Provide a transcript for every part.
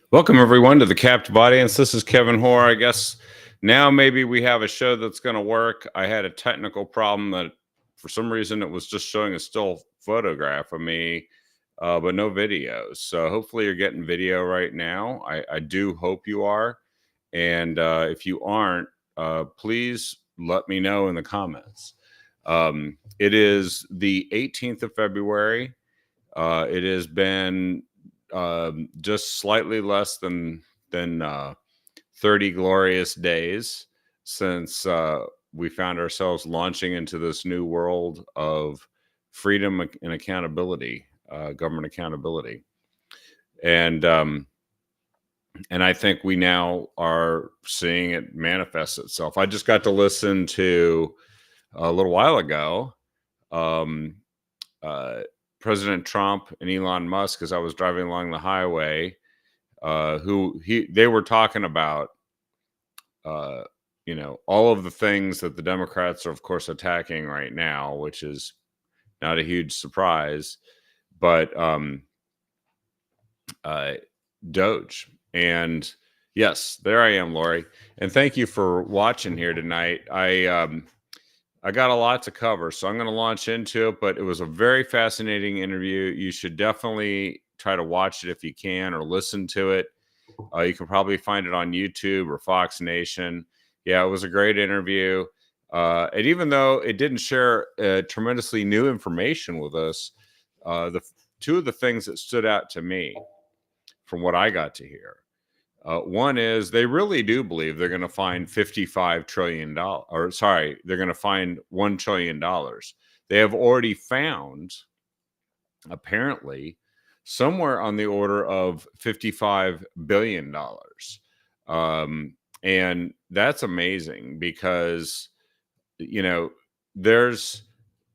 Welcome, everyone, to the Captive Audience. This is Kevin Hoare. I guess now maybe we have a show that's going to work. I had a technical problem that for some reason it was just showing a still photograph of me, but no video. So hopefully you're getting video right now. I do hope you are. And if you aren't, please let me know in the comments. It is the 18th of February. It has been just slightly less than 30 glorious days since we found ourselves launching into this new world of freedom and accountability, government accountability, and um, and I think we now are seeing it manifest itself. I just got to listen to a little while ago. Um, uh, President Trump and Elon Musk, as I was driving along the highway, they were talking about, uh, all of the things that the Democrats are, of course, attacking right now, which is not a huge surprise, but uh, Doge. And yes, there I am, Lori. And thank you for watching here tonight. I got a lot to cover, so I'm going to launch into it, but it was a very fascinating interview. You should definitely try to watch it if you can, or listen to it. You can probably find it on YouTube or Fox Nation. Yeah, it was a great interview. And even though it didn't share tremendously new information with us, the two of the things that stood out to me from what I got to hear, one is they really do believe they're going to find $55 trillion, or sorry, they're going to find $1 trillion. They have already found, apparently, somewhere on the order of $55 billion. And that's amazing because, you know,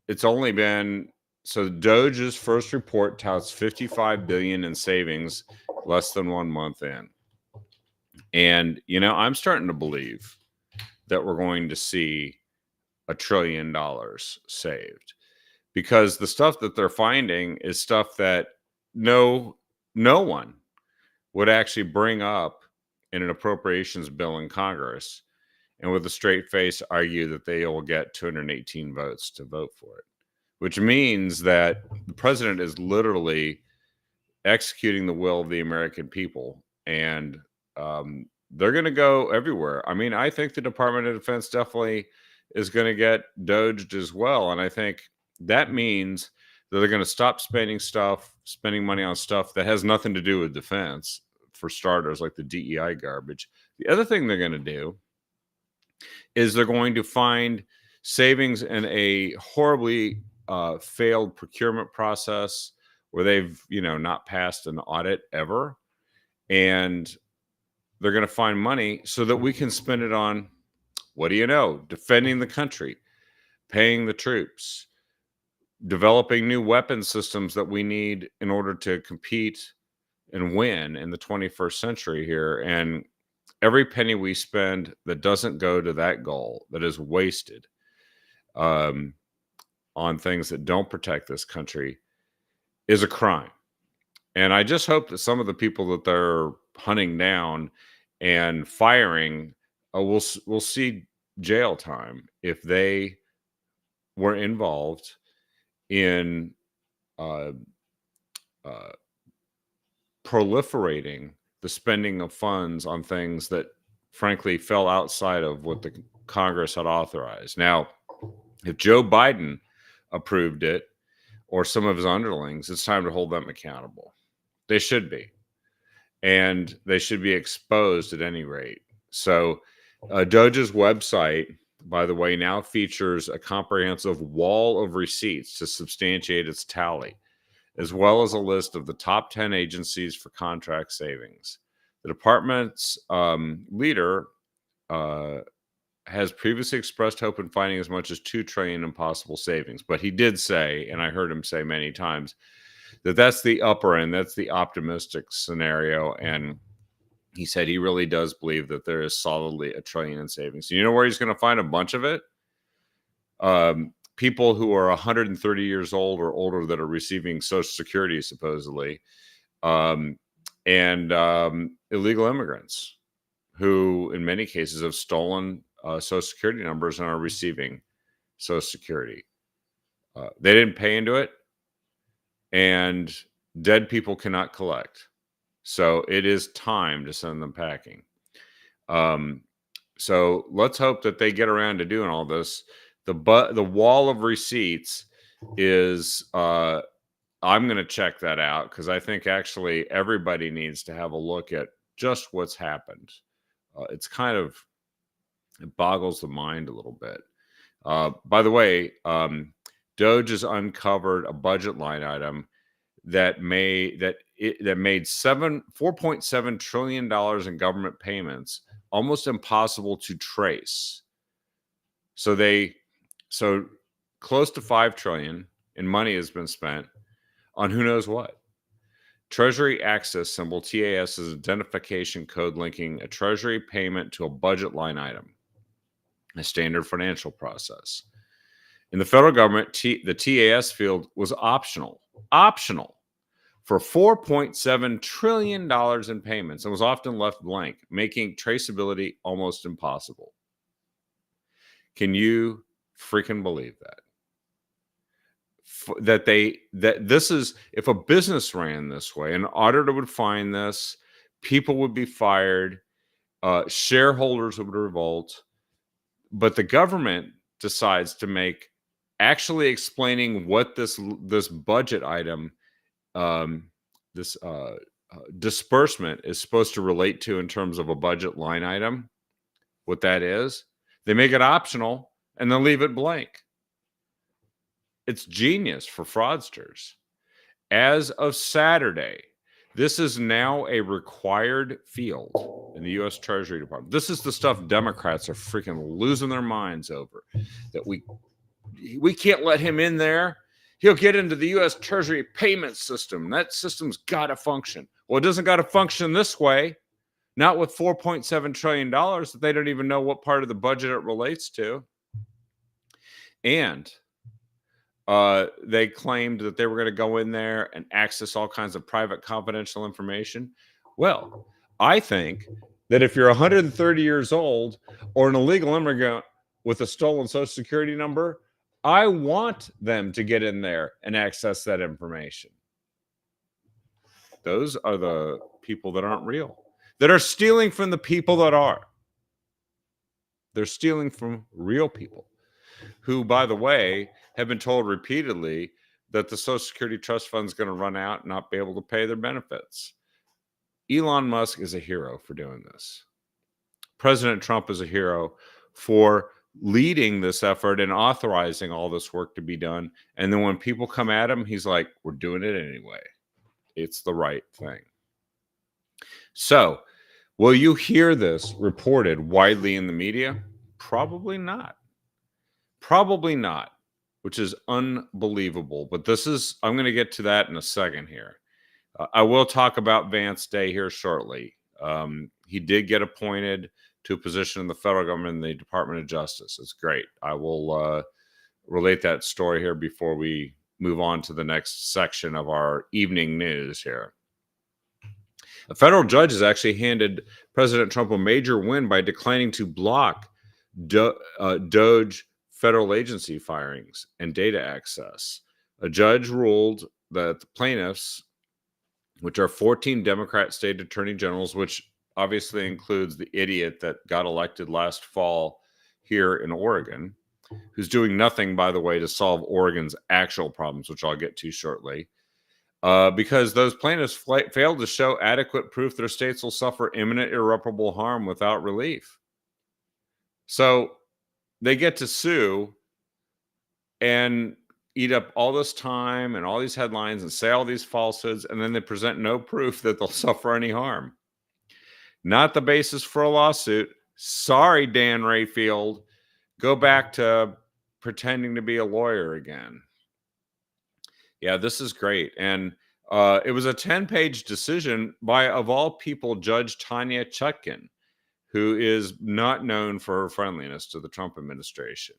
it's only been, so Doge's first report touts 55 billion in savings less than 1 month in. And, I'm starting to believe that we're going to see $1 trillion saved, because the stuff that they're finding is stuff that no one would actually bring up in an appropriations bill in Congress and with a straight face argue that they will get 218 votes to vote for it, which means that the president is literally executing the will of the American people. And they're going to go everywhere. I mean, I think the Department of Defense definitely is going to get doged as well. And I think that means that they're going to stop spending money on stuff that has nothing to do with defense, for starters, like the DEI garbage. The other thing they're going to do is they're going to find savings in a horribly failed procurement process where they've, not passed an audit ever. And they're going to find money so that we can spend it on, what do you know, defending the country, paying the troops, developing new weapon systems that we need in order to compete and win in the 21st century here. And every penny we spend that doesn't go to that goal, that is wasted on things that don't protect this country, is a crime. And I just hope that some of the people that they're hunting down and firing will see jail time if they were involved in uh, proliferating the spending of funds on things that frankly fell outside of what the Congress had authorized. Now, if Joe Biden approved it, or some of his underlings, it's time to hold them accountable. They should be. And they should be exposed at any rate. So Doge's website, by the way, now features a comprehensive wall of receipts to substantiate its tally, as well as a list of the top 10 agencies for contract savings. The department's leader has previously expressed hope in finding as much as $2 trillion in possible savings. But he did say, and I heard him say many times, that's the upper end, that's the optimistic scenario. And he said he really does believe that there is solidly $1 trillion in savings. You know where he's going to find a bunch of it? People who are 130 years old or older that are receiving Social Security, supposedly, and illegal immigrants who, in many cases, have stolen Social Security numbers and are receiving Social Security. They didn't pay into it, and dead people cannot collect. So it is time to send them packing. So let's hope that they get around to doing all this. The wall of receipts is I'm going to check that out because I think actually everybody needs to have a look at just what's happened. It's kind of, it boggles the mind a little bit. By the way, Doge has uncovered a budget line item that made $4.7 trillion in government payments almost impossible to trace. So close to 5 trillion in money has been spent on who knows what. Treasury Access symbol, TAS, is identification code linking a treasury payment to a budget line item, a standard financial process. In the federal government, the TAS field was optional for $4.7 trillion in payments and was often left blank, making traceability almost impossible. Can you freaking believe that? If a business ran this way, an auditor would find this, people would be fired, shareholders would revolt, but the government decides to make actually explaining what this budget item, this disbursement is supposed to relate to in terms of a budget line item, what that is. They make it optional and then leave it blank. It's genius for fraudsters. As of Saturday, this is now a required field in the U.S. Treasury Department. This is the stuff Democrats are freaking losing their minds over, that we can't let him in there. He'll get into the U.S. Treasury payment system. That system's got to function. Well, it doesn't got to function this way. Not with $4.7 trillion that they don't even know what part of the budget it relates to. And they claimed that they were going to go in there and access all kinds of private confidential information. Well, I think that if you're 130 years old or an illegal immigrant with a stolen Social Security number, I want them to get in there and access that information. Those are the people that aren't real, that are stealing from the people that are. They're stealing from real people who, by the way, have been told repeatedly that the Social Security trust fund is going to run out and not be able to pay their benefits. Elon Musk is a hero for doing this. President Trump is a hero for leading this effort and authorizing all this work to be done. And then when people come at him, he's like, we're doing it anyway. It's the right thing. So, will you hear this reported widely in the media? Probably not. Probably not, which is unbelievable. But I'm going to get to that in a second here. I will talk about Vance Day here shortly. He did get appointed to a position in the federal government in the Department of Justice. It's great. I will relate that story here before we move on to the next section of our evening news here. A federal judge has actually handed President Trump a major win by declining to block Doge federal agency firings and data access. A judge ruled that the plaintiffs, which are 14 Democrat state attorney generals, which obviously includes the idiot that got elected last fall here in Oregon, who's doing nothing, by the way, to solve Oregon's actual problems, which I'll get to shortly, because those plaintiffs failed to show adequate proof their states will suffer imminent irreparable harm without relief. So they get to sue and eat up all this time and all these headlines and say all these falsehoods, and then they present no proof that they'll suffer any harm. Not the basis for a lawsuit. Sorry, Dan Rayfield. Go back to pretending to be a lawyer again. Yeah, this is great. And it was a 10-page decision by, of all people, Judge Tanya Chutkan, who is not known for her friendliness to the Trump administration.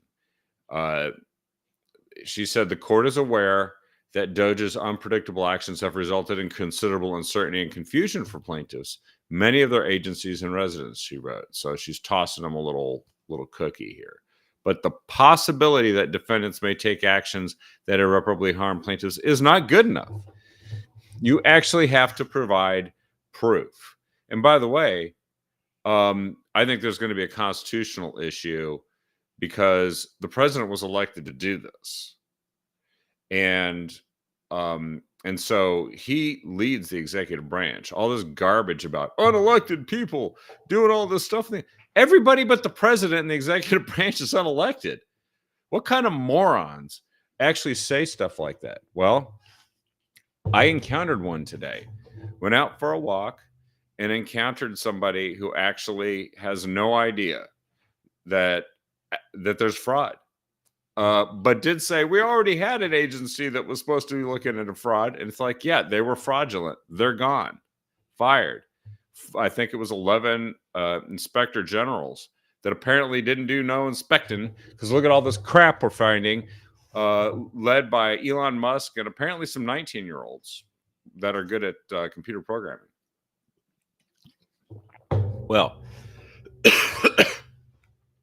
She said the court is aware that Doge's unpredictable actions have resulted in considerable uncertainty and confusion for plaintiffs, many of their agencies and residents, she wrote. So she's tossing them a little cookie here. But the possibility that defendants may take actions that irreparably harm plaintiffs is not good enough. You actually have to provide proof. And by the way, I think there's going to be a constitutional issue because the president was elected to do this. And so he leads the executive branch. All this garbage about unelected people doing all this stuff. Everybody but the president and the executive branch is unelected. What kind of morons actually say stuff like that? Well, I encountered one today. Went out for a walk and encountered somebody who actually has no idea that there's fraud. But did say we already had an agency that was supposed to be looking at a fraud. And it's like, yeah, they were fraudulent. They're gone, fired. I think it was 11 inspector generals that apparently didn't do no inspecting, because look at all this crap we're finding, led by Elon Musk and apparently some 19-year-olds that are good at computer programming. Well,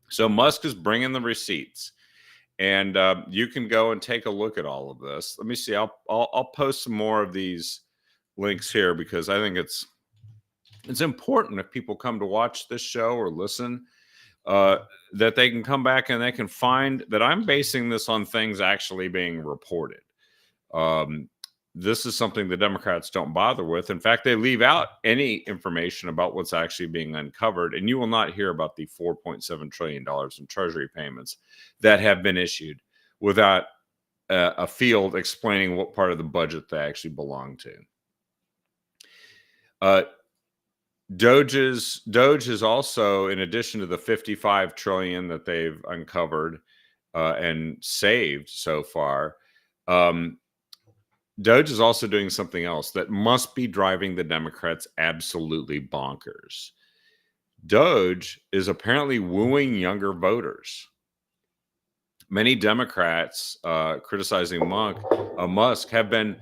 so Musk is bringing the receipts. And you can go and take a look at all of this. Let me see. I'll post some more of these links here because I think it's important if people come to watch this show or listen, that they can come back and they can find that I'm basing this on things actually being reported. This is something the Democrats don't bother with. In fact, they leave out any information about what's actually being uncovered, and you will not hear about the $4.7 trillion in Treasury payments that have been issued without a field explaining what part of the budget they actually belong to. Doge is also, in addition to the $55 trillion that they've uncovered and saved so far, Doge is also doing something else that must be driving the Democrats absolutely bonkers. Doge is apparently wooing younger voters. Many Democrats criticizing Musk have been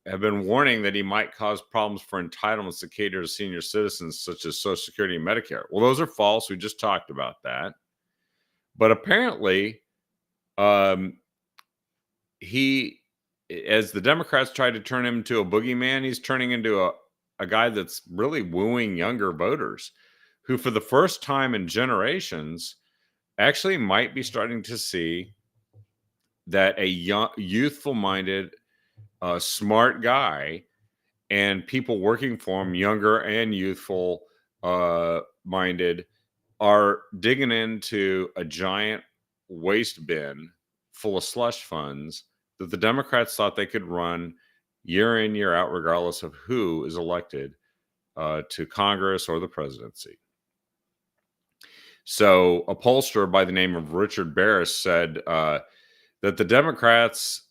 warning that he might cause problems for entitlements to cater to senior citizens, such as Social Security and Medicare. Well, those are false. We just talked about that. But apparently, as the Democrats tried to turn him into a boogeyman, he's turning into a guy that's really wooing younger voters who, for the first time in generations, actually might be starting to see that a young, youthful-minded, smart guy and people working for him, younger and youthful minded, are digging into a giant waste bin full of slush funds that the Democrats thought they could run year in, year out, regardless of who is elected to Congress or the presidency. So a pollster by the name of Richard Barris said that the Democrats,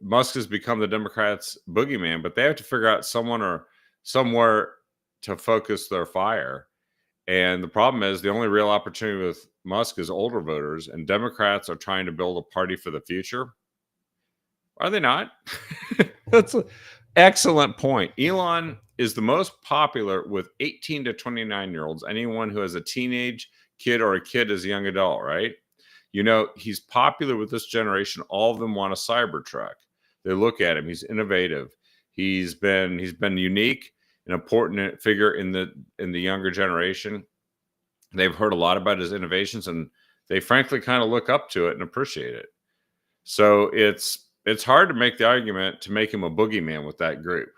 Musk has become the Democrats' boogeyman, but they have to figure out someone or somewhere to focus their fire. And the problem is the only real opportunity with Musk is older voters, and Democrats are trying to build a party for the future. Are they not? That's an excellent point. Elon is the most popular with 18 to 29-year-olds, anyone who has a teenage kid or a kid as a young adult, right? You know, he's popular with this generation. All of them want a Cybertruck. They look at him. He's innovative. He's been unique, an important figure in the younger generation. They've heard a lot about his innovations, and they frankly kind of look up to it and appreciate it. So it's hard to make the argument to make him a boogeyman with that group.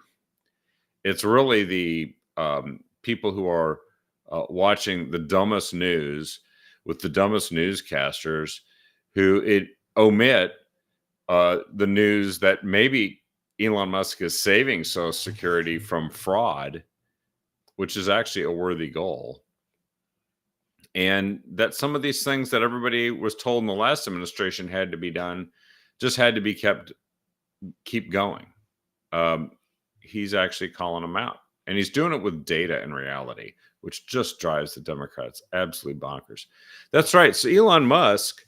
It's really the people who are watching the dumbest news with the dumbest newscasters who omit the news that maybe Elon Musk is saving Social Security from fraud, which is actually a worthy goal. And that some of these things that everybody was told in the last administration had to be done just had to be keep going. He's actually calling them out, and he's doing it with data and reality, which just drives the Democrats absolutely bonkers. That's right. So Elon Musk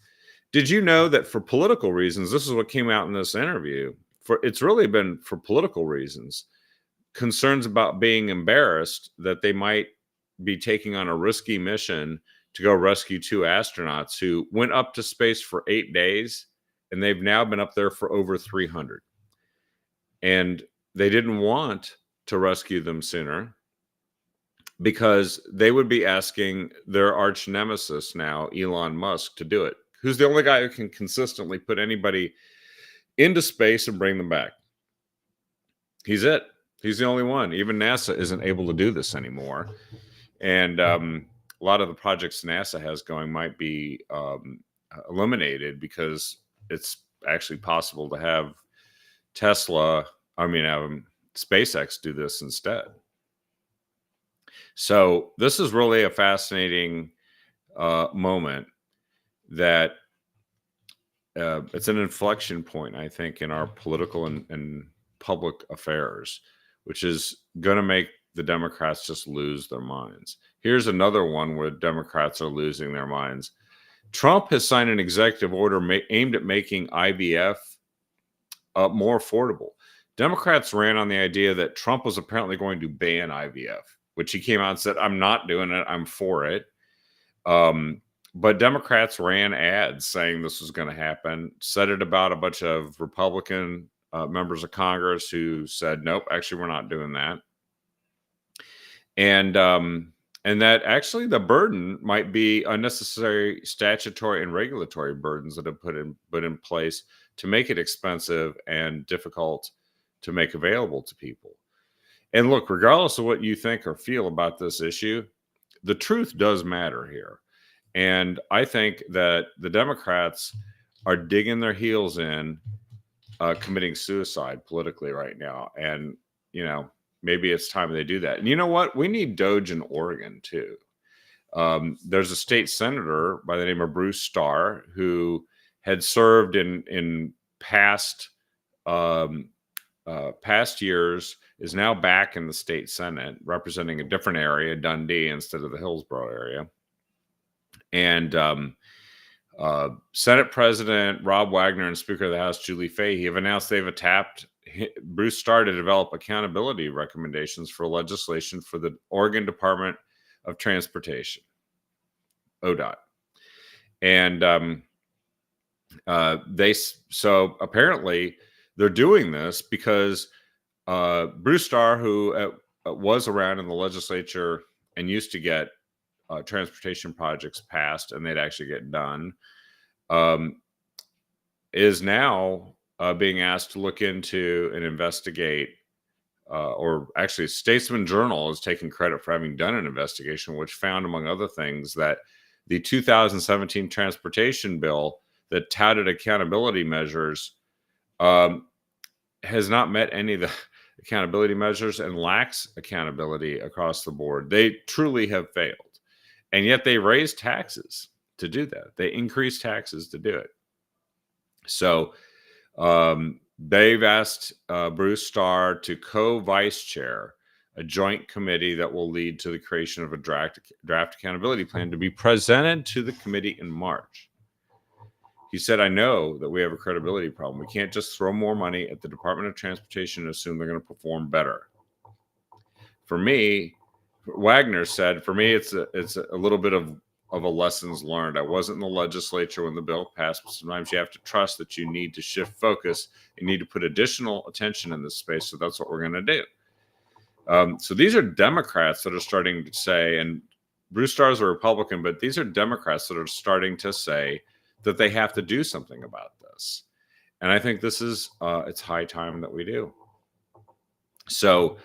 Did you know that for political reasons, this is what came out in this interview, it's really been for political reasons, concerns about being embarrassed that they might be taking on a risky mission to go rescue 2 astronauts who went up to space for 8 days, and they've now been up there for over 300. And they didn't want to rescue them sooner because they would be asking their arch nemesis now, Elon Musk, to do it, who's the only guy who can consistently put anybody into space and bring them back. He's it. He's the only one. Even NASA isn't able to do this anymore. And a lot of the projects NASA has going might be eliminated because it's actually possible to have SpaceX do this instead. So this is really a fascinating moment that it's an inflection point, I think, in our political and public affairs, which is going to make the Democrats just lose their minds. Here's another one where Democrats are losing their minds. Trump has signed an executive order aimed at making IVF more affordable. Democrats ran on the idea that Trump was apparently going to ban IVF, which he came out and said, I'm not doing it. I'm for it. But Democrats ran ads saying this was going to happen, said it about a bunch of Republican members of Congress who said, nope, actually, we're not doing that. And that actually the burden might be unnecessary statutory and regulatory burdens that have put in place to make it expensive and difficult to make available to people. And look, regardless of what you think or feel about this issue, the truth does matter here. And I think that the Democrats are digging their heels in, committing suicide politically right now. And, maybe it's time they do that. And you know what? We need DOGE in Oregon, too. There's a state senator by the name of Bruce Starr who had served in past years, is now back in the state Senate representing a different area, Dundee, instead of the Hillsborough area. And Senate President Rob Wagner and Speaker of the House Julie Fahey have announced they've tapped Bruce Starr to develop accountability recommendations for legislation for the Oregon Department of Transportation, ODOT. And so apparently they're doing this because Bruce Starr, who was around in the legislature and used to get transportation projects passed and they'd actually get done, is now being asked to look into and investigate, or actually Statesman Journal is taking credit for having done an investigation, which found, among other things, that the 2017 transportation bill that touted accountability measures has not met any of the accountability measures and lacks accountability across the board. They truly have failed. And yet they raised taxes to do that. They increased taxes to do it. So they've asked Bruce Starr to co-vice chair a joint committee that will lead to the creation of a draft accountability plan to be presented to the committee in March. He said, I know that we have a credibility problem. We can't just throw more money at the Department of Transportation and assume they're going to perform better. For me, Wagner said, for me, it's a little bit of a lessons learned. I wasn't in the legislature when the bill passed, but sometimes you have to trust that you need to shift focus. You need to put additional attention in this space. So that's what we're going to do. So these are Democrats that are starting to say, and Bruce Starr is a Republican, but these are Democrats that are starting to say that they have to do something about this. And I think this is, it's high time that we do. So,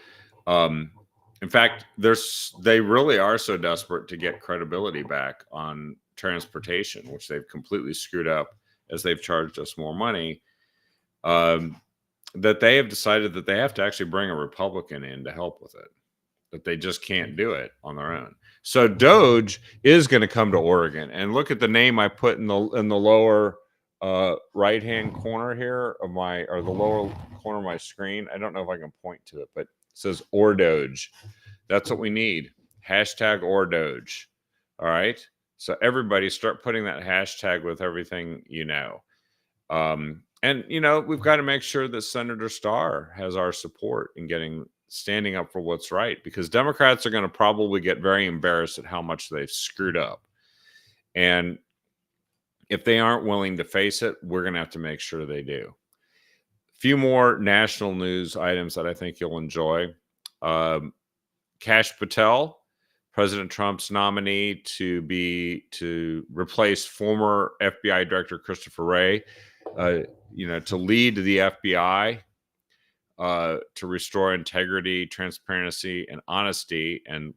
in fact, they really are so desperate to get credibility back on transportation, which they've completely screwed up as they've charged us more money, that they have decided that they have to actually bring a Republican in to help with it, that they just can't do it on their own. So DOGE is going to come to Oregon, and look at the name I put in the lower right-hand corner here of the lower corner of my screen. I don't know if I can point to it, but it says ORDOGE. That's what we need. # ORDOGE. All right. So everybody start putting that hashtag with everything you know. And we've got to make sure that Senator Starr has our support in standing up for what's right, because Democrats are going to probably get very embarrassed at how much they've screwed up. And if they aren't willing to face it, we're going to have to make sure they do. A few more national news items that I think you'll enjoy. Kash Patel, President Trump's nominee to replace former FBI Director Christopher Wray, to lead the FBI, to restore integrity, transparency, and honesty, and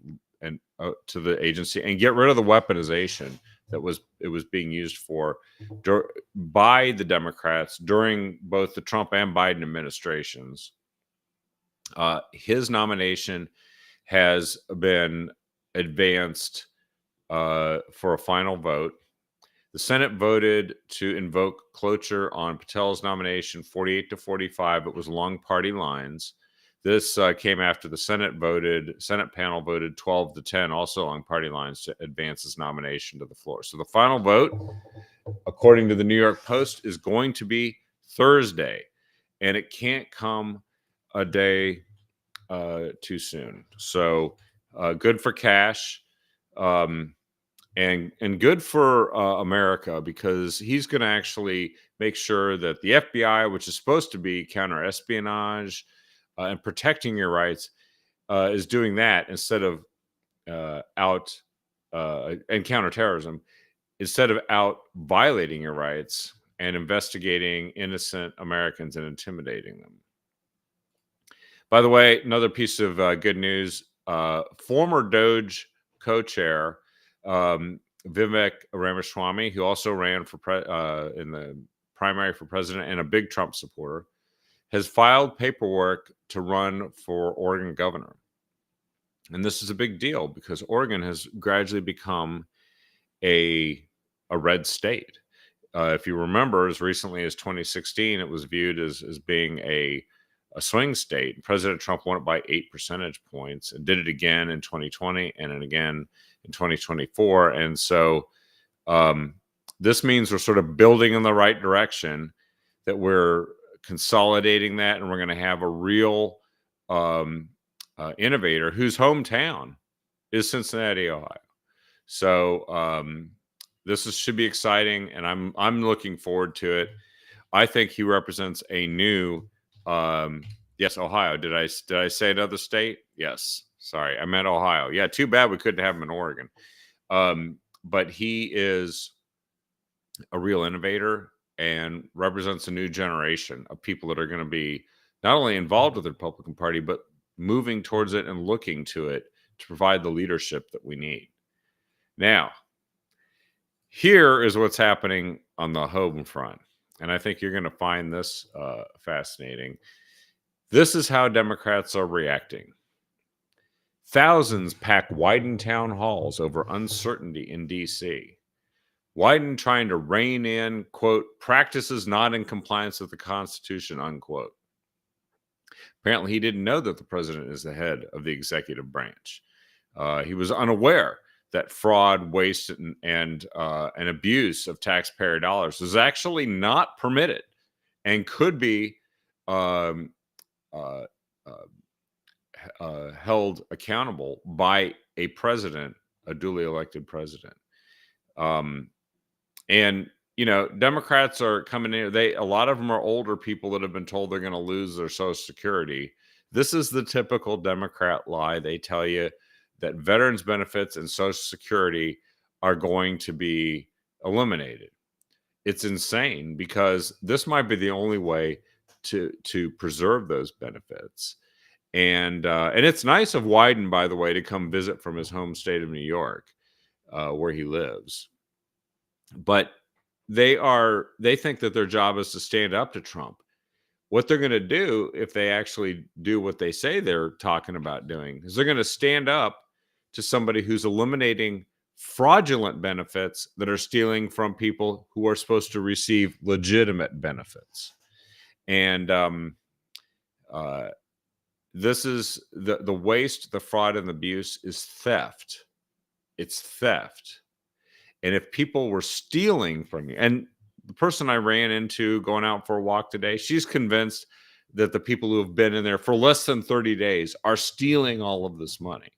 to the agency, and get rid of the weaponization that it was being used for by the Democrats during both the Trump and Biden administrations. His nomination has been advanced for a final vote. The Senate voted to invoke cloture on Patel's nomination 48-45. It was along party lines. This came after the Senate panel voted 12-10, also along party lines, to advance his nomination to the floor. So the final vote, according to the New York Post, is going to be Thursday, and it can't come a day too soon. So good for Kash, and good for America, because he's going to actually make sure that the FBI, which is supposed to be counter espionage and protecting your rights, is doing that instead of and counterterrorism, instead of out violating your rights and investigating innocent Americans and intimidating them. By the way, another piece of good news: former DOJ co-chair Vivek Ramaswamy, who also ran for in the primary for president and a big Trump supporter, has filed paperwork to run for Oregon governor. And this is a big deal because Oregon has gradually become a red state. If you remember, as recently as 2016, it was viewed as being a swing state. President Trump won it by 8 percentage points and did it again in 2020 and again in 2024. And so this means we're sort of building in the right direction, that we're consolidating that, and we're going to have a real innovator whose hometown is Cincinnati, Ohio. So should be exciting, and I'm looking forward to it. I think he represents a new yes, Ohio. Did I say another state? Yes. Sorry, I meant Ohio. Yeah, too bad we couldn't have him in Oregon. But he is a real innovator and represents a new generation of people that are going to be not only involved with the Republican Party, but moving towards it and looking to it to provide the leadership that we need. Now, here is what's happening on the home front, and I think you're going to find this fascinating. This is how Democrats are reacting. Thousands pack Wyden town halls over uncertainty in D.C. Wyden trying to rein in, quote, practices not in compliance with the Constitution, unquote. Apparently, he didn't know that the president is the head of the executive branch. He was unaware that fraud, waste, and abuse of taxpayer dollars is actually not permitted and could be held accountable by a president, a duly elected president. And Democrats are coming in. A lot of them are older people that have been told they're going to lose their Social Security. This is the typical Democrat lie. They tell you that veterans benefits and Social Security are going to be eliminated. It's insane, because this might be the only way to preserve those benefits. And it's nice of Wyden, by the way, to come visit from his home state of New York, where he lives. But they think that their job is to stand up to Trump. What they're going to do, if they actually do what they say they're talking about doing, is they're going to stand up to somebody who's eliminating fraudulent benefits that are stealing from people who are supposed to receive legitimate benefits. And this is the waste, the fraud, and the abuse is theft. It's theft. And if people were stealing from you, and the person I ran into going out for a walk today, she's convinced that the people who have been in there for less than 30 days are stealing all of this money,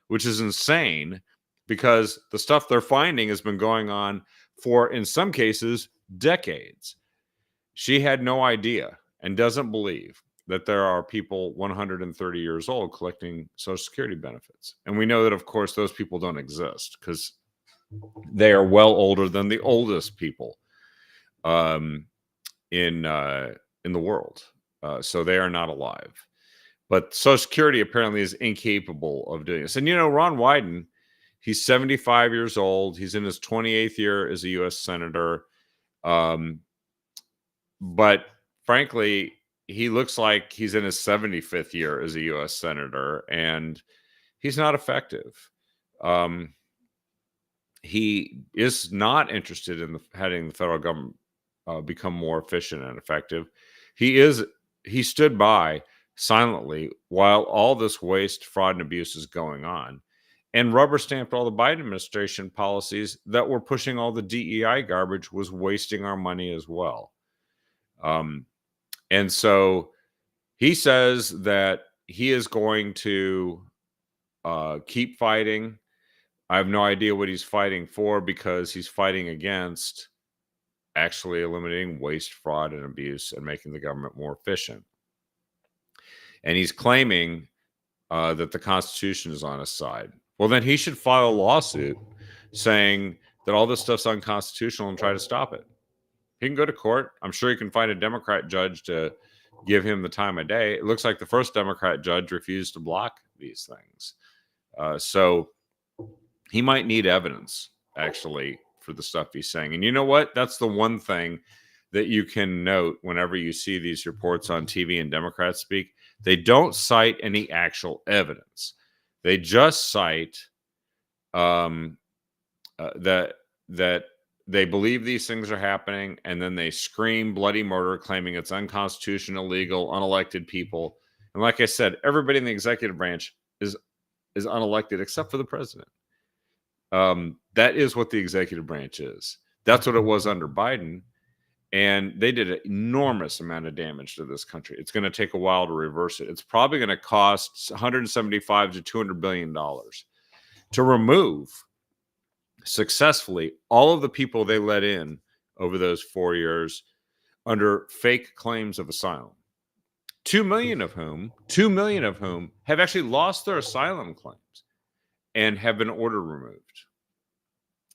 which is insane because the stuff they're finding has been going on for, in some cases, decades. She had no idea and doesn't believe that there are people 130 years old collecting Social Security benefits. And we know that, of course, those people don't exist because they are well older than the oldest people in the world. So they are not alive. But Social Security apparently is incapable of doing this. And, Ron Wyden, he's 75 years old. He's in his 28th year as a U.S. Senator. But frankly, he looks like he's in his 75th year as a U.S. Senator, and he's not effective. He is not interested in having the federal government become more efficient and effective. He stood by silently while all this waste, fraud, and abuse is going on, and rubber stamped all the Biden administration policies that were pushing all the DEI garbage, was wasting our money as well. And so he says that he is going to keep fighting. I have no idea what he's fighting for, because he's fighting against actually eliminating waste, fraud, and abuse and making the government more efficient. And he's claiming that the Constitution is on his side. Well, then he should file a lawsuit saying that all this stuff's unconstitutional and try to stop it. He can go to court. I'm sure he can find a Democrat judge to give him the time of day. It looks like the first Democrat judge refused to block these things. So he might need evidence, actually, for the stuff he's saying. And you know what? That's the one thing that you can note whenever you see these reports on TV and Democrats speak. They don't cite any actual evidence. They just cite that they believe these things are happening, and then they scream bloody murder, claiming it's unconstitutional, illegal, unelected people. And like I said, everybody in the executive branch is unelected except for the president. That is what the executive branch is. That's what it was under Biden. And they did an enormous amount of damage to this country. It's going to take a while to reverse it. It's probably going to cost $175 to $200 billion to remove successfully all of the people they let in over those 4 years under fake claims of asylum. 2 million of whom have actually lost their asylum claims and have been order removed.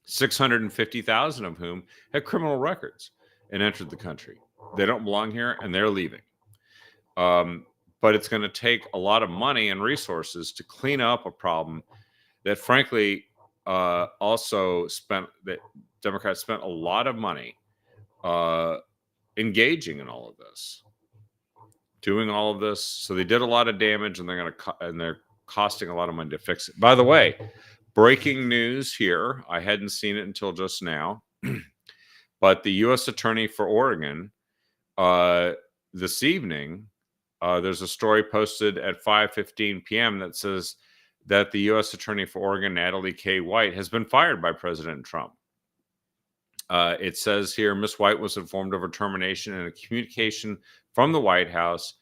650,000 of whom have criminal records and entered the country. They don't belong here and they're leaving. But it's going to take a lot of money and resources to clean up a problem that, frankly, that Democrats spent a lot of money engaging in all of this, doing all of this. So they did a lot of damage, and they're costing a lot of money to fix it. By the way, breaking news here. I hadn't seen it until just now, but the U.S. Attorney for Oregon this evening, there's a story posted at 5:15 p.m. that says that the U.S. Attorney for Oregon, Natalie K. White, has been fired by President Trump. It says here, Ms. White was informed of her termination in a communication from the White House.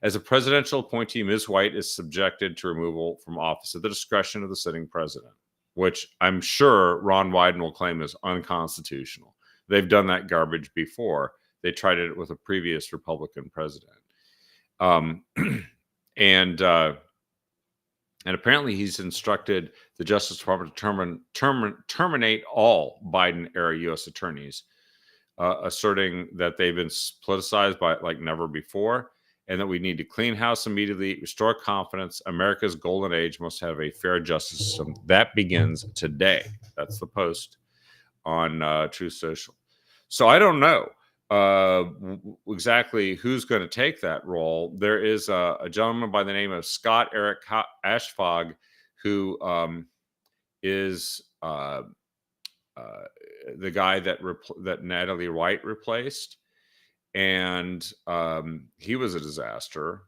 As a presidential appointee, Ms. White is subjected to removal from office at the discretion of the sitting president, which I'm sure Ron Wyden will claim is unconstitutional. They've done that garbage before. They tried it with a previous Republican president. And apparently he's instructed the Justice Department to terminate all Biden-era U.S. attorneys, asserting that they've been politicized by like never before, and that we need to clean house immediately, restore confidence. America's golden age must have a fair justice system. That begins today. That's the post on Truth Social. So I don't know exactly who's going to take that role. There is a gentleman by the name of Scott Eric Ashfog, who is the guy that Natalie White replaced, and he was a disaster.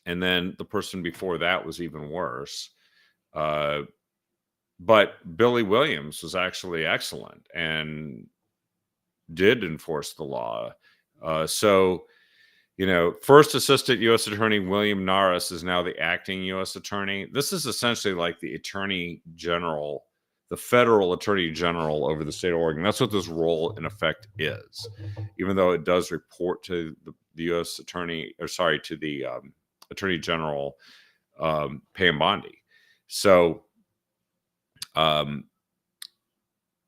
And then the person before that was even worse. But Billy Williams was actually excellent and did enforce the law. So, first Assistant U.S. Attorney William Norris is now the acting U.S. Attorney. This is essentially like the Attorney General, the federal Attorney General over the state of Oregon. That's what this role, in effect, is, even though it does report to the U.S. Attorney, or sorry, to the Attorney General, Pam Bondi. So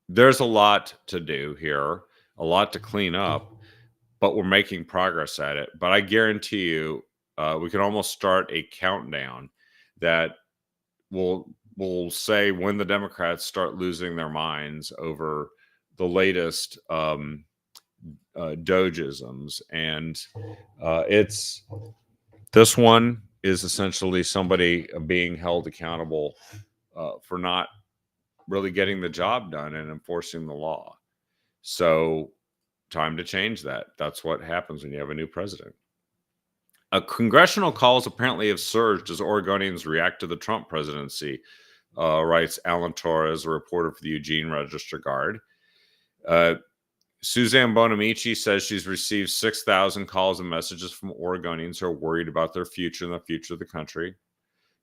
there's a lot to do here, a lot to clean up, but we're making progress at it. But I guarantee you, we can almost start a countdown that will say when the Democrats start losing their minds over the latest Dogeisms. And it's this one is essentially somebody being held accountable for not really getting the job done and enforcing the law. So time to change that. That's what happens when you have a new president. Congressional calls apparently have surged as Oregonians react to the Trump presidency, writes Alan Torres, a reporter for the Eugene Register-Guard. Suzanne Bonamici says she's received 6,000 calls and messages from Oregonians who are worried about their future and the future of the country.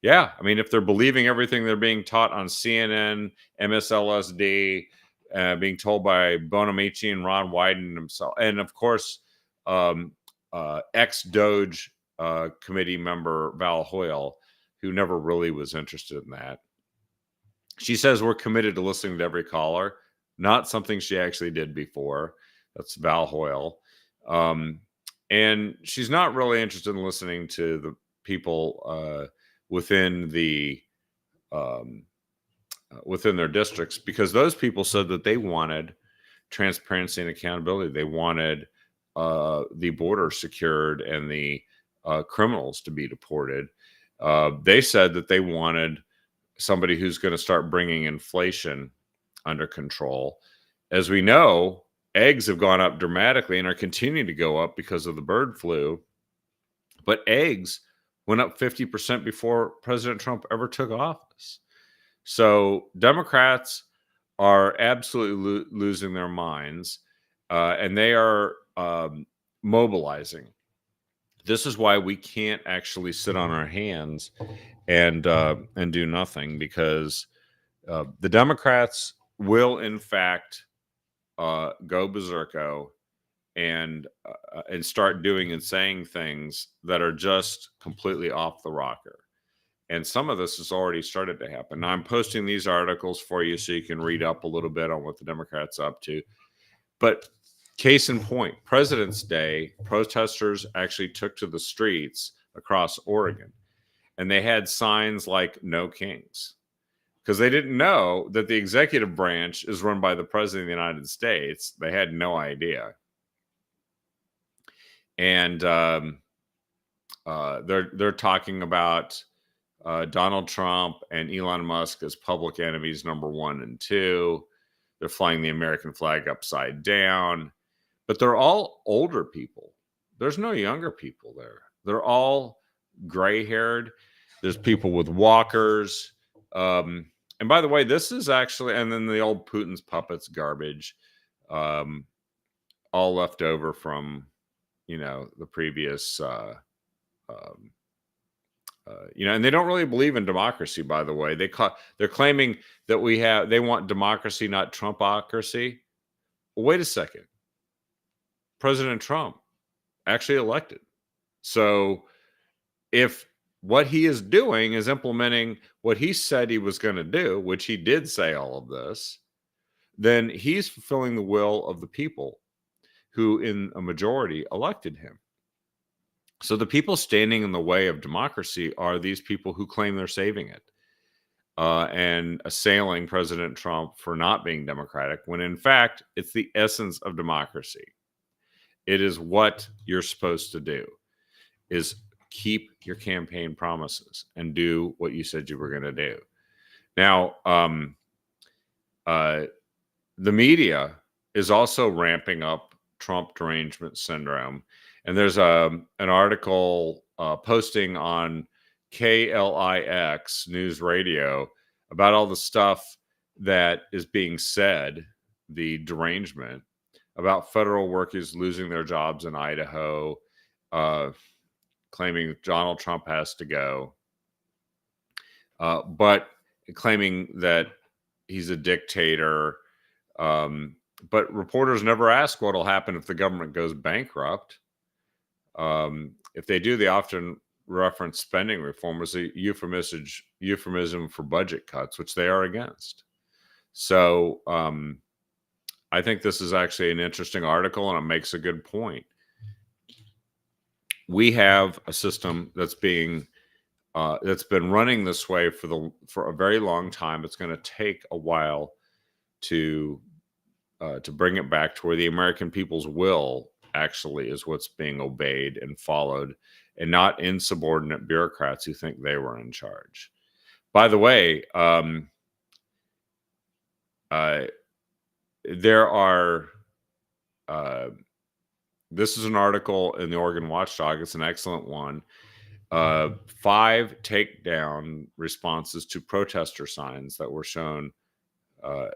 Yeah, I mean, if they're believing everything they're being taught on CNN, MSLSD, being told by Bonamici and Ron Wyden himself, and of course, ex-Doge committee member Val Hoyle, who never really was interested in that. She says we're committed to listening to every caller, not something she actually did before. That's Val Hoyle. And she's not really interested in listening to the people within their districts, because those people said that they wanted transparency and accountability. They wanted the border secured and the criminals to be deported. They said that they wanted somebody who's going to start bringing inflation under control. As we know, eggs have gone up dramatically and are continuing to go up because of the bird flu. But eggs went up 50% before President Trump ever took office. So Democrats are absolutely losing their minds, and they are mobilizing. This is why we can't actually sit on our hands and do nothing, because the Democrats will, in fact, go berserko and start doing and saying things that are just completely off the rocker. And some of this has already started to happen. Now, I'm posting these articles for you so you can read up a little bit on what the Democrats are up to. But case in point, President's Day, protesters actually took to the streets across Oregon, and they had signs like "No Kings," because they didn't know that the executive branch is run by the President of the United States. They had no idea. And they're talking about Donald Trump and Elon Musk as public enemies number 1 and 2. They're flying the American flag upside down, but they're all older people. There's no younger people there. They're all gray-haired. There's people with walkers. And by the way, this is actually, and then the old Putin's puppets garbage, all left over from, the previous, and they don't really believe in democracy, by the way. They're claiming that they want democracy, not Trumpocracy. Well, wait a second. President Trump actually elected. So if what he is doing is implementing what he said he was going to do, which he did say all of this, then he's fulfilling the will of the people who in a majority elected him. So the people standing in the way of democracy are these people who claim they're saving it and assailing President Trump for not being democratic, when in fact, it's the essence of democracy. It is what you're supposed to do, is keep your campaign promises and do what you said you were going to do. Now, the media is also ramping up Trump derangement syndrome. And there's an article posting on KLIX News Radio about all the stuff that is being said, the derangement about federal workers losing their jobs in Idaho, uh, claiming Donald Trump has to go, but claiming that he's a dictator. But reporters never ask what will happen if the government goes bankrupt. If they do, they often reference spending reform as a euphemism for budget cuts, which they are against. So I think this is actually an interesting article, and it makes a good point. We have a system that's been running this way for a very long time. It's going to take a while to bring it back to where the American people's will actually is what's being obeyed and followed, and not insubordinate bureaucrats who think they were in charge. By the way, there are. This is an article in the Oregon Watchdog. It's an excellent one. 5 takedown responses to protester signs that were shown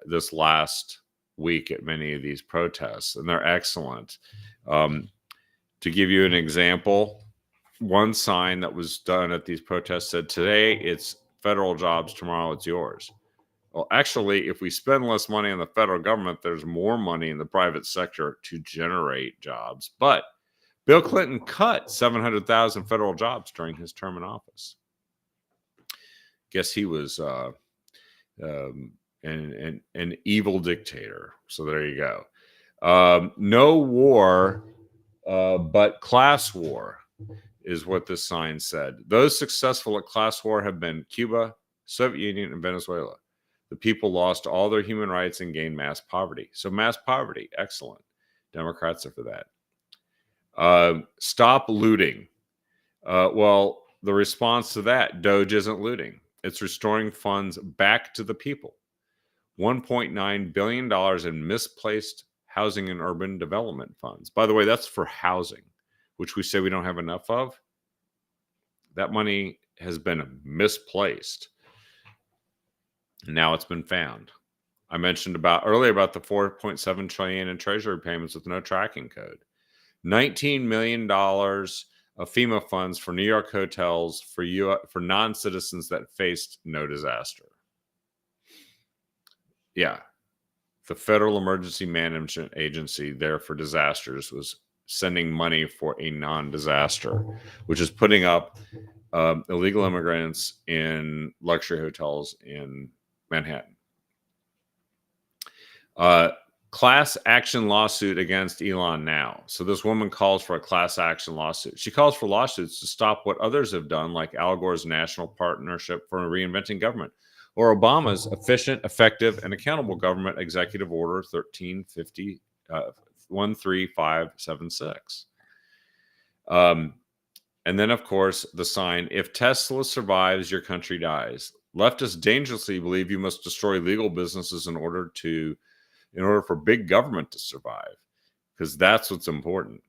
this last week at many of these protests, and they're excellent. To give you an example, one sign that was done at these protests said, "Today it's federal jobs, tomorrow it's yours." Well, actually, if we spend less money on the federal government, there's more money in the private sector to generate jobs. But Bill Clinton cut 700,000 federal jobs during his term in office. Guess he was an evil dictator. So there you go. No war, but class war is what this sign said. Those successful at class war have been Cuba, Soviet Union, and Venezuela. The people lost all their human rights and gained mass poverty. So mass poverty, excellent. Democrats are for that. Stop looting. Well, the response to that, Doge isn't looting. It's restoring funds back to the people. $1.9 billion in misplaced housing and urban development funds. By the way, that's for housing, which we say we don't have enough of. That money has been misplaced. Now it's been found. I mentioned earlier about the $4.7 trillion in treasury payments with no tracking code. $19 million of FEMA funds for New York hotels for non-citizens that faced no disaster. Yeah. The Federal Emergency Management Agency there for disasters was sending money for a non-disaster, which is putting up illegal immigrants in luxury hotels in Manhattan. Class action lawsuit against Elon now. So this woman calls for a class action lawsuit. She calls for lawsuits to stop what others have done, like Al Gore's National Partnership for Reinventing Government, or Obama's Efficient, Effective, and Accountable Government Executive Order 13576. And then, of course, the sign, if Tesla survives, your country dies. Leftists dangerously believe you must destroy legal businesses in order for big government to survive, because that's what's important.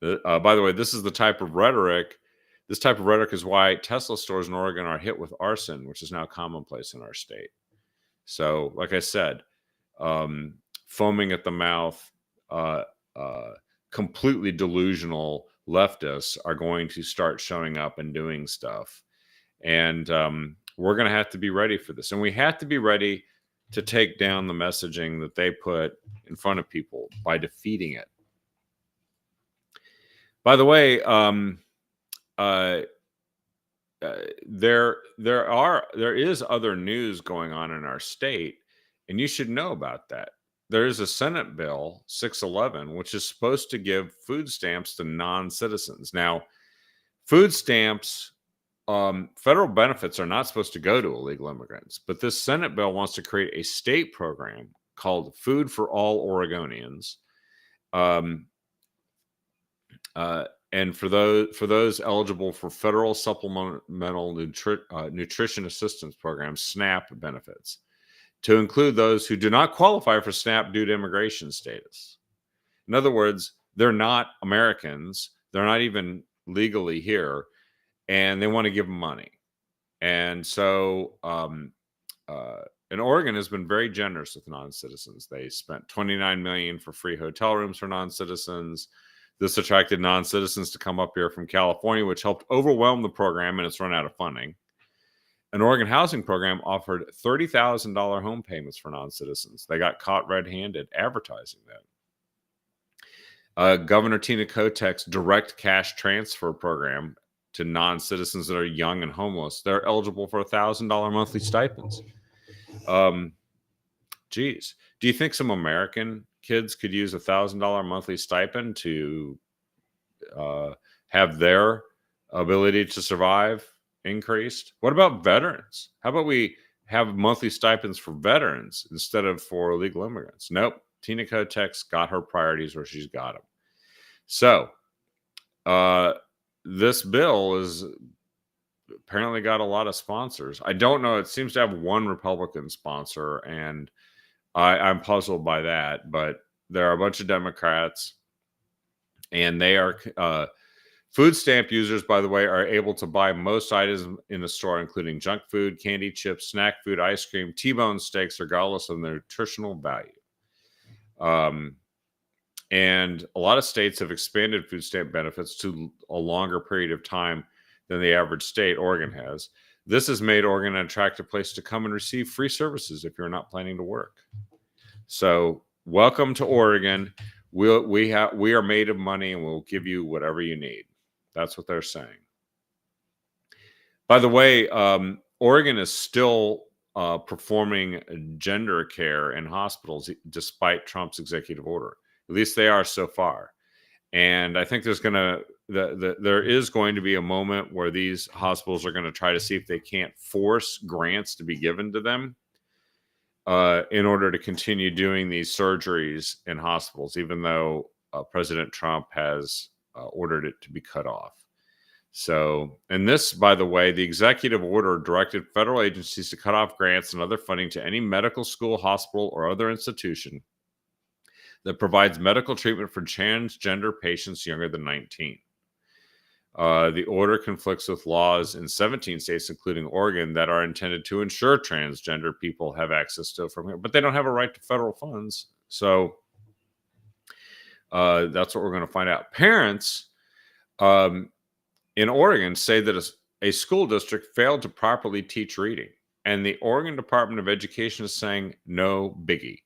By the way, this is the type of rhetoric. This type of rhetoric is why Tesla stores in Oregon are hit with arson, which is now commonplace in our state. So, like I said, foaming at the mouth, completely delusional leftists are going to start showing up and doing stuff. And we're going to have to be ready for this. And we have to be ready to take down the messaging that they put in front of people by defeating it. By the way, there is other news going on in our state, and you should know about that. There is a Senate bill 611, which is supposed to give food stamps to non-citizens. Now, food stamps, federal benefits are not supposed to go to illegal immigrants, but this Senate bill wants to create a state program called Food for All Oregonians. And for those eligible for federal supplemental nutrition assistance programs, SNAP benefits, to include those who do not qualify for SNAP due to immigration status. In other words, they're not Americans. They're not even legally here, and they want to give them money. And so And Oregon has been very generous with non-citizens. They spent $29 million for free hotel rooms for non-citizens. This attracted non-citizens to come up here from California, which helped overwhelm the program, and it's run out of funding. An Oregon housing program offered $30,000 home payments for non-citizens. They got caught red-handed advertising that. Governor Tina Kotek's direct cash transfer program to non-citizens that are young and homeless, they're eligible for $1,000 monthly stipends. Geez, do you think some American kids could use $1,000 monthly stipend to have their ability to survive increased? What about veterans? How about we have monthly stipends for veterans instead of for illegal immigrants? Nope. Tina Kotek's got her priorities where she's got them. So this bill is apparently got a lot of sponsors. I don't know. It seems to have one Republican sponsor, and I'm puzzled by that. But there are a bunch of Democrats, and they are food stamp users, by the way, are able to buy most items in the store, including junk food, candy, chips, snack food, ice cream, T-bone steaks, regardless of their nutritional value. And a lot of states have expanded food stamp benefits to a longer period of time than the average state. Oregon has. This has made Oregon an attractive place to come and receive free services if you're not planning to work. So welcome to Oregon. We are made of money, and we'll give you whatever you need. That's what they're saying. By the way, Oregon is still performing gender care in hospitals despite Trump's executive order. At least they are so far. And I think there is going to be a moment where these hospitals are going to try to see if they can't force grants to be given to them in order to continue doing these surgeries in hospitals, even though President Trump has ordered it to be cut off. So, and this, by the way, the executive order directed federal agencies to cut off grants and other funding to any medical school, hospital, or other institution that provides medical treatment for transgender patients younger than 19. The order conflicts with laws in 17 states, including Oregon, that are intended to ensure transgender people have access to it from here, but they don't have a right to federal funds. So that's what we're going to find out. Parents in Oregon say that a school district failed to properly teach reading, and the Oregon Department of Education is saying no biggie.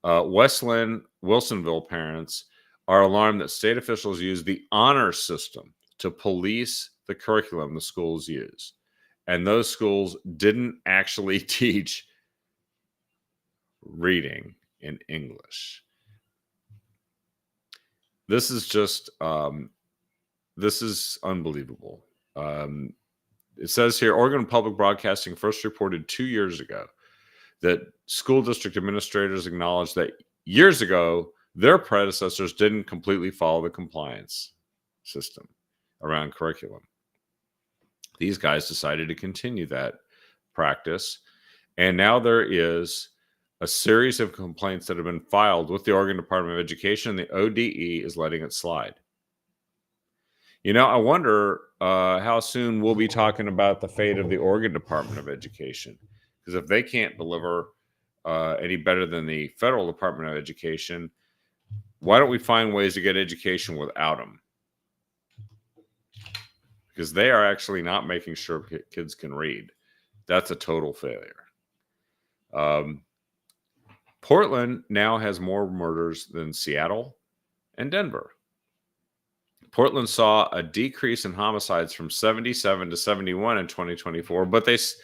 West Linn, Wilsonville parents are alarmed that state officials use the honor system to police the curriculum the schools use. And those schools didn't actually teach reading in English. This is just, this is unbelievable. It says here, Oregon Public Broadcasting first reported 2 years ago that school district administrators acknowledged that years ago, their predecessors didn't completely follow the compliance system around curriculum. These guys decided to continue that practice. And now there is a series of complaints that have been filed with the Oregon Department of Education. The ODE is letting it slide. You know, I wonder how soon we'll be talking about the fate of the Oregon Department of Education. Because if they can't deliver any better than the federal Department of Education, why don't we find ways to get education without them? Because they are actually not making sure kids can read. That's a total failure. Portland now has more murders than Seattle and Denver. Portland saw a decrease in homicides from 77 to 71 in 2024, but these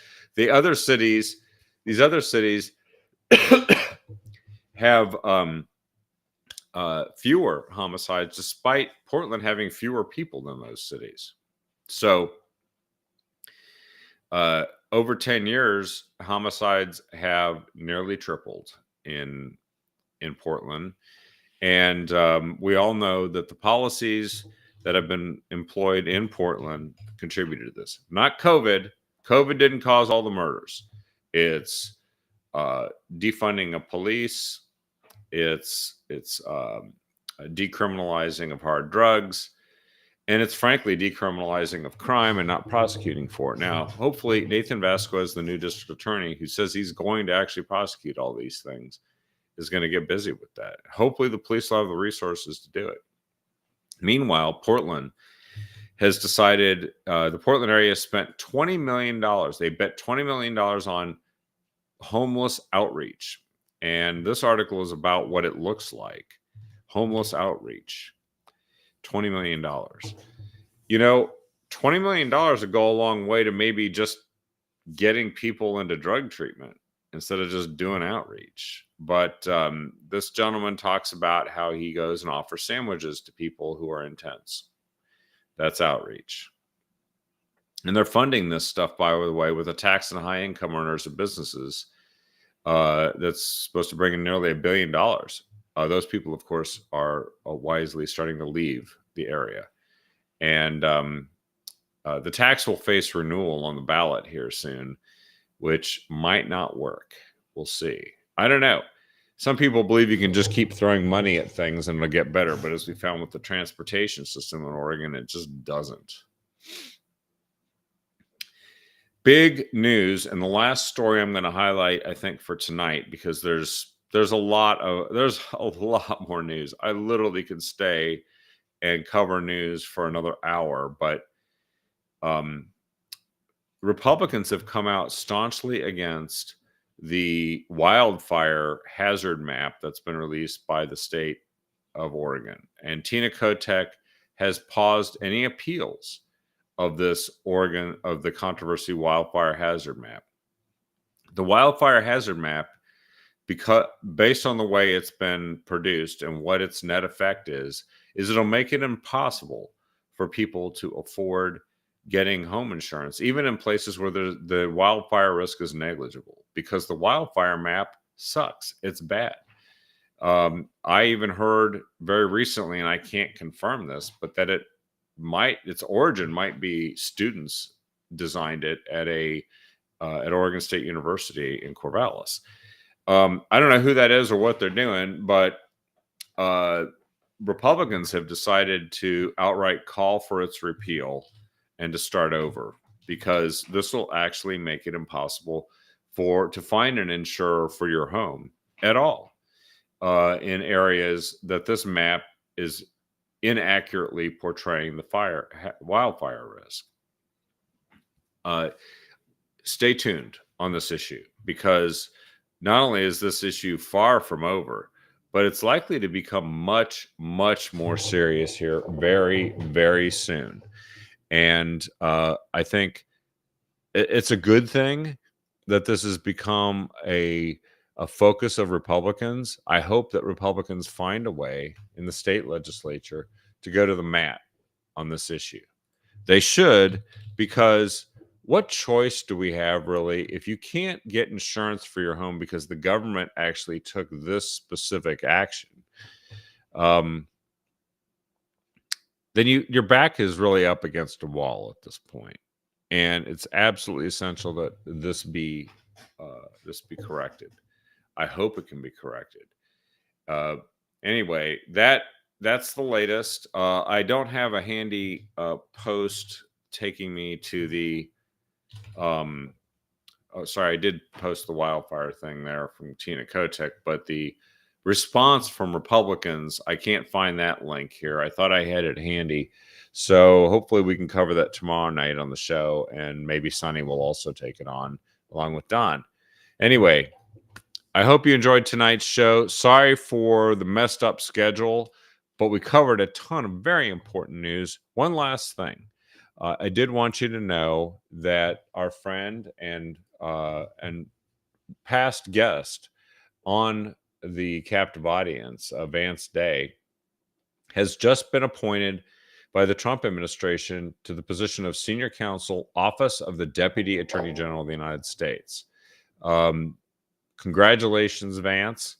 other cities have fewer homicides, despite Portland having fewer people than those cities. So over 10 years, homicides have nearly tripled in Portland. And we all know that the policies that have been employed in Portland contributed to this. Not COVID. COVID didn't cause all the murders. It's defunding of police. It's decriminalizing of hard drugs. And it's frankly decriminalizing of crime and not prosecuting for it. Now, hopefully, Nathan Vasquez, the new district attorney, who says he's going to actually prosecute all these things, is going to get busy with that. Hopefully, the police will have the resources to do it. Meanwhile, Portland has decided, the Portland area spent $20 million. They bet $20 million on homeless outreach. And this article is about what it looks like. Homeless outreach. $20 million. You know, $20 million would go a long way to maybe just getting people into drug treatment instead of just doing outreach. But this gentleman talks about how he goes and offers sandwiches to people who are intense. That's outreach. And they're funding this stuff, by the way, with a tax on high income earners and businesses that's supposed to bring in nearly $1 billion. Those people, of course, are wisely starting to leave the area. And the tax will face renewal on the ballot here soon, which might not work. We'll see. I don't know. Some people believe you can just keep throwing money at things and it'll get better. But as we found with the transportation system in Oregon, it just doesn't. Big news, and the last story I'm going to highlight, I think, for tonight, because there's a lot more news. I literally could stay and cover news for another hour, but Republicans have come out staunchly against the wildfire hazard map that's been released by the state of Oregon. And Tina Kotek has paused any appeals of this of the controversy wildfire hazard map. The wildfire hazard map, because based on the way it's been produced and what its net effect is it'll make it impossible for people to afford getting home insurance, even in places where the wildfire risk is negligible, because the wildfire map sucks. It's bad. I even heard very recently, and I can't confirm this, but that its origin might be students designed it at Oregon State University in Corvallis. I don't know who that is or what they're doing, but Republicans have decided to outright call for its repeal and to start over, because this will actually make it impossible to find an insurer for your home at all in areas that this map is inaccurately portraying the wildfire risk. Stay tuned on this issue, because not only is this issue far from over, but it's likely to become much, much more serious here very, very soon. And I think it's a good thing that this has become a focus of Republicans. I hope that Republicans find a way in the state legislature to go to the mat on this issue. They should, because what choice do we have, really, if you can't get insurance for your home because the government actually took this specific action? Then your back is really up against a wall at this point, and it's absolutely essential that this be corrected. I hope it can be corrected. Anyway, that's the latest. I don't have a handy post taking me to the. I did post the wildfire thing there from Tina Kotek, but the response from Republicans, I can't find that link here. I thought I had it handy. So hopefully we can cover that tomorrow night on the show, and maybe Sonny will also take it on along with Don. Anyway, I hope you enjoyed tonight's show. Sorry for the messed up schedule, but we covered a ton of very important news. One last thing. I did want you to know that our friend and past guest on the Captive Audience, Vance Day, has just been appointed by the Trump administration to the position of Senior Counsel, Office of the Deputy Attorney General of the United States. Congratulations, Vance.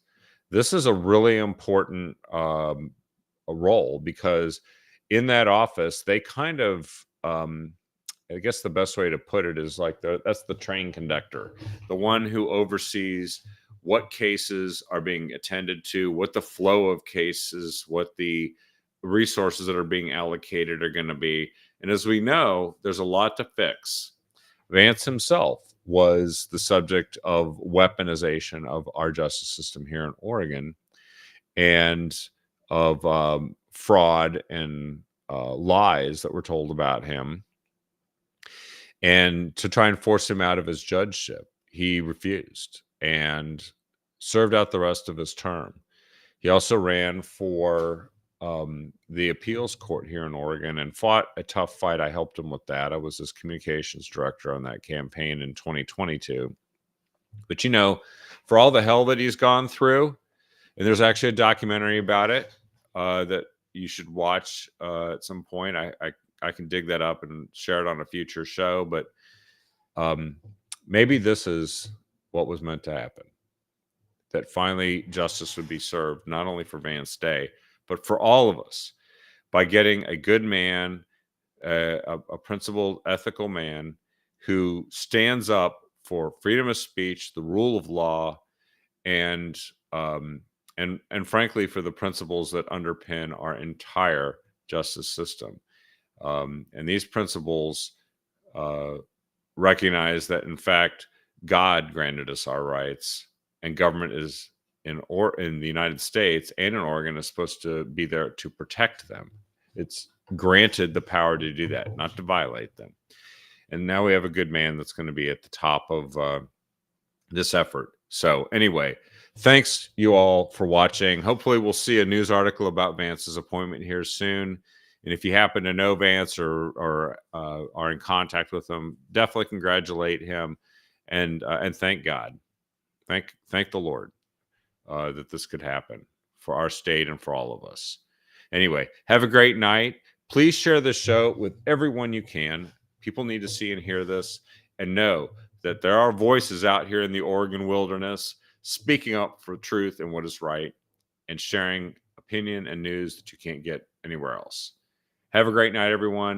This is a really important role, because in that office, they kind of, I guess the best way to put it is like that's the train conductor, the one who oversees what cases are being attended to, what the flow of cases, what the resources that are being allocated are going to be. And as we know, there's a lot to fix. Vance himself was the subject of weaponization of our justice system here in Oregon, and of fraud and lies that were told about him, and to try and force him out of his judgeship. He refused and served out the rest of his term. He also ran for the appeals court here in Oregon and fought a tough fight. I helped him with that. I was his communications director on that campaign in 2022. But, you know, for all the hell that he's gone through, and there's actually a documentary about it that you should watch at some point. I can dig that up and share it on a future show. But maybe this is what was meant to happen. That finally justice would be served, not only for Vance Day, but for all of us, by getting a good man, a principled, ethical man who stands up for freedom of speech, the rule of law, and frankly, for the principles that underpin our entire justice system. And these principles recognize that, in fact, God granted us our rights, and government is in the United States and in Oregon is supposed to be there to protect them. It's granted the power to do that, not to violate them. And now we have a good man that's going to be at the top of this effort. So anyway, thanks you all for watching. Hopefully we'll see a news article about Vance's appointment here soon. And if you happen to know Vance or are in contact with him, definitely congratulate him and thank God. Thank the Lord that this could happen for our state and for all of us. Anyway, have a great night. Please share this show with everyone you can. People need to see and hear this and know that there are voices out here in the Oregon wilderness speaking up for truth and what is right and sharing opinion and news that you can't get anywhere else. Have a great night, everyone.